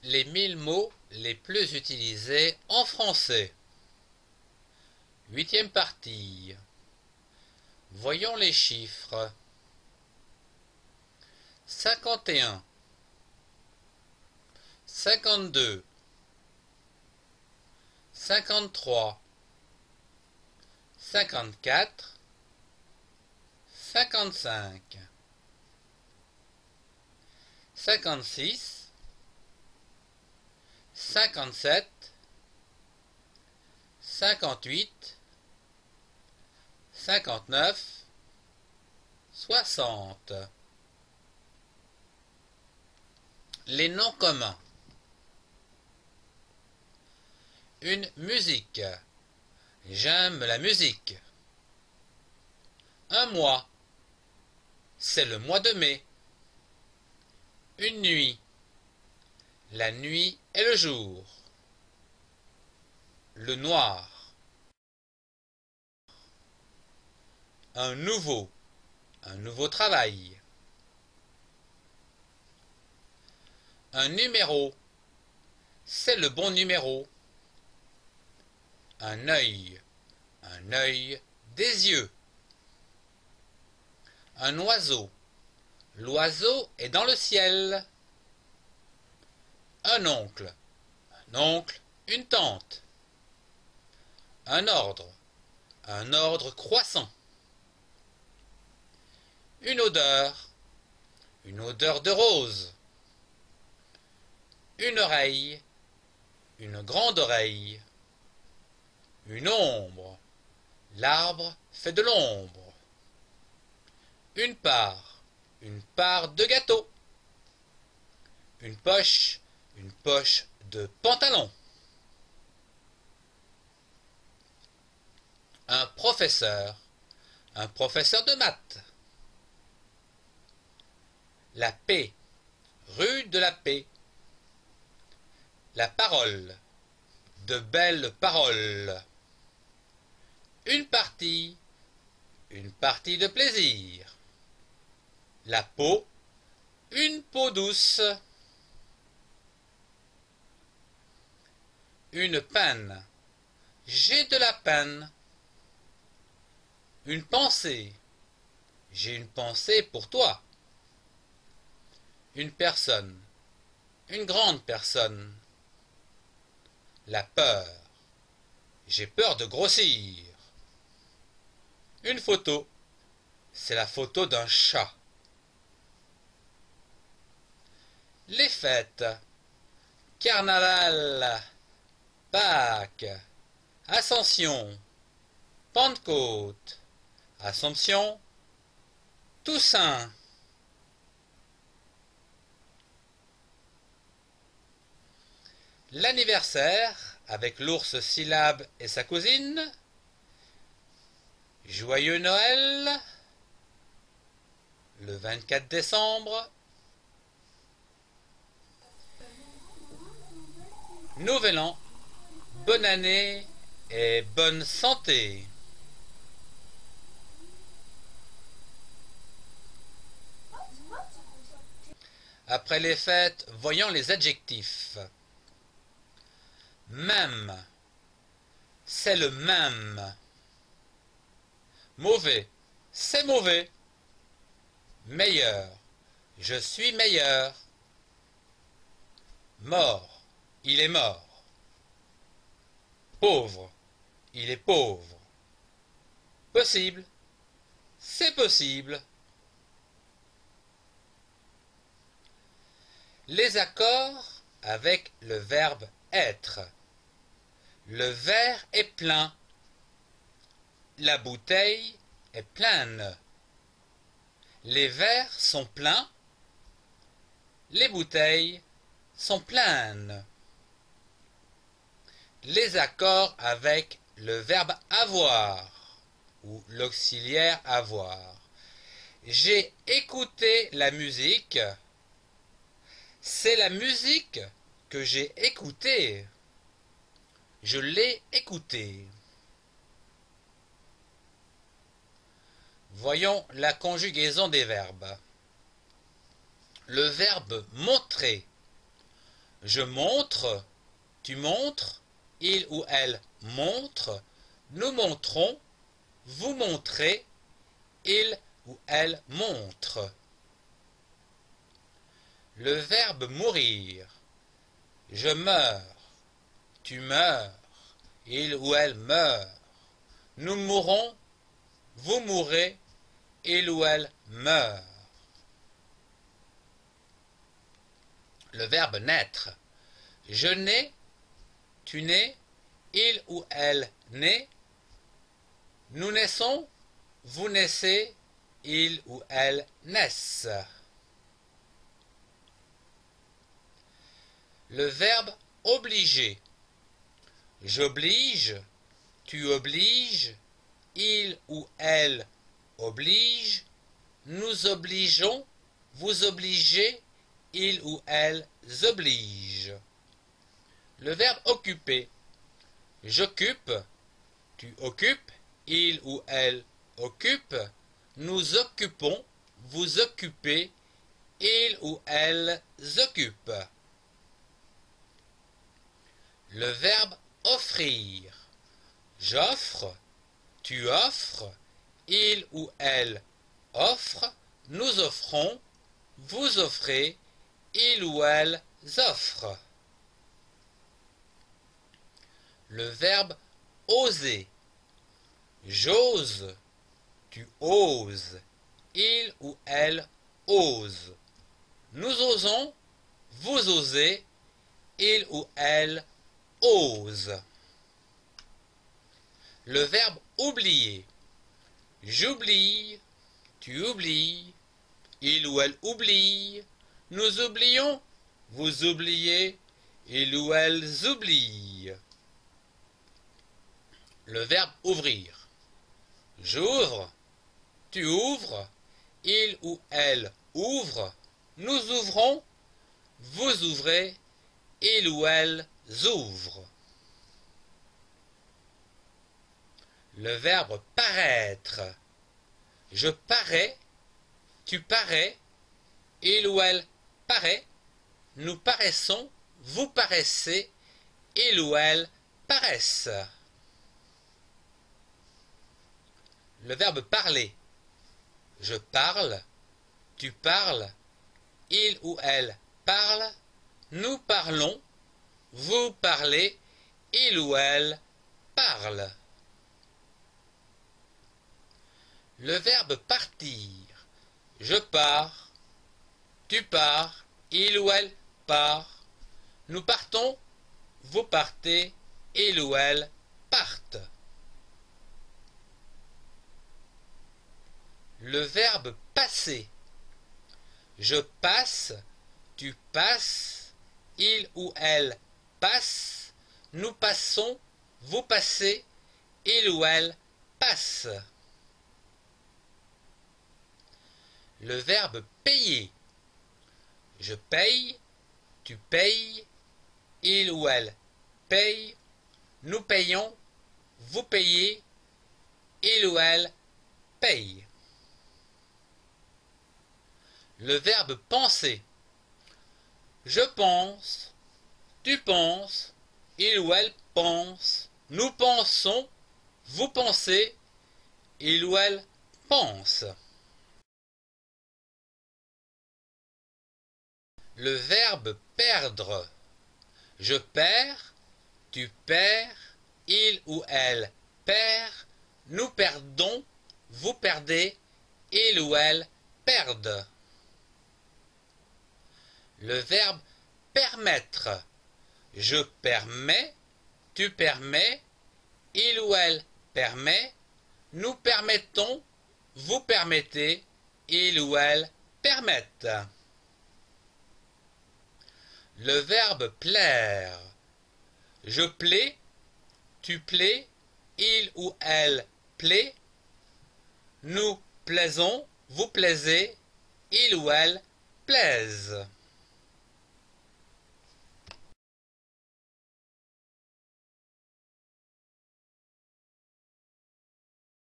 Les 1000 mots les plus utilisés en français. Huitième partie. Voyons les chiffres. 51, 52, 53, 54, 55, 56, 57, 58, 59, 60. Les noms communs. Une musique. J'aime la musique. Un mois. C'est le mois de mai. Une nuit. La nuit est le jour. Le noir. Un nouveau travail. Un numéro. C'est le bon numéro. Un œil des yeux. Un oiseau. L'oiseau est dans le ciel. Un oncle, une tante. Un ordre croissant. Une odeur de rose. Une oreille, une grande oreille. Une ombre, l'arbre fait de l'ombre. Une part de gâteau. Une poche de pantalon. Un professeur de maths. La paix, rue de la Paix. La parole, de belles paroles. Une partie de plaisir. La peau, une peau douce. Une peine, j'ai de la peine. Une pensée, j'ai une pensée pour toi. Une personne, une grande personne. La peur, j'ai peur de grossir. Une photo, c'est la photo d'un chat. Les fêtes, carnaval, Pâques, Ascension, Pentecôte, Assomption, Toussaint. L'anniversaire, avec l'ours Syllabe et sa cousine. Joyeux Noël, le 24 décembre. Nouvel an, bonne année et bonne santé. Après les fêtes, voyons les adjectifs. Même, c'est le même. Mauvais, c'est mauvais. Meilleur, je suis meilleur. Mort, il est mort. Pauvre, il est pauvre. Possible, c'est possible. Les accords avec le verbe être. Le verre est plein. La bouteille est pleine. Les verres sont pleins. Les bouteilles sont pleines. Les accords avec le verbe avoir ou l'auxiliaire avoir. J'ai écouté la musique. C'est la musique que j'ai écoutée. Je l'ai écoutée. Voyons la conjugaison des verbes. Le verbe montrer. Je montre, tu montres, il ou elle montre, nous montrons, vous montrez, il ou elle montre. Le verbe mourir. Je meurs, tu meurs, il ou elle meurt. Nous mourrons, vous mourrez, il ou elle meurt. Le verbe naître. Je nais, tu nais, il ou elle naît. Nous naissons, vous naissez, il ou elle naissent. Le verbe obliger. J'oblige, tu obliges, il ou elle oblige, nous obligeons, vous obligez, il ou elles obligent. Le verbe occuper. J'occupe, tu occupes, il ou elle occupe, nous occupons, vous occupez, il ou elles occupent. Le verbe offrir. J'offre, tu offres, il ou elle offre, nous offrons, vous offrez, il ou elles offrent. Le verbe oser. J'ose, tu oses, il ou elle ose. Nous osons, vous osez, il ou elle ose. Le verbe oublier. J'oublie, tu oublies, il ou elle oublie, nous oublions, vous oubliez, il ou elles oublient. Le verbe ouvrir. J'ouvre, tu ouvres, il ou elle ouvre, nous ouvrons, vous ouvrez, il ou elles ouvrent. Le verbe paraître. Je parais, tu parais, il ou elle paraît, nous paraissons, vous paraissez, il ou elle paraissent. Le verbe parler. Je parle, tu parles, il ou elle parle, nous parlons, vous parlez, il ou elle parle. Le verbe partir. Je pars, tu pars, il ou elle part, nous partons, vous partez, il ou elle partent. Le verbe passer. Je passe, tu passes, il ou elle passe, nous passons, vous passez, il ou elle passe. Le verbe payer. Je paye, tu payes, il ou elle paye, nous payons, vous payez, il ou elle paye. Le verbe penser. Je pense, tu penses, il ou elle pense, nous pensons, vous pensez, il ou elle pense. Le verbe perdre. Je perds, tu perds, il ou elle perd, nous perdons, vous perdez, il ou elle perdent. Le verbe permettre. Je permets, tu permets, il ou elle permet, nous permettons, vous permettez, il ou elle permettent. Le verbe plaire. Je plais, tu plais, il ou elle plaît, nous plaisons, vous plaisez, il ou elle plaise.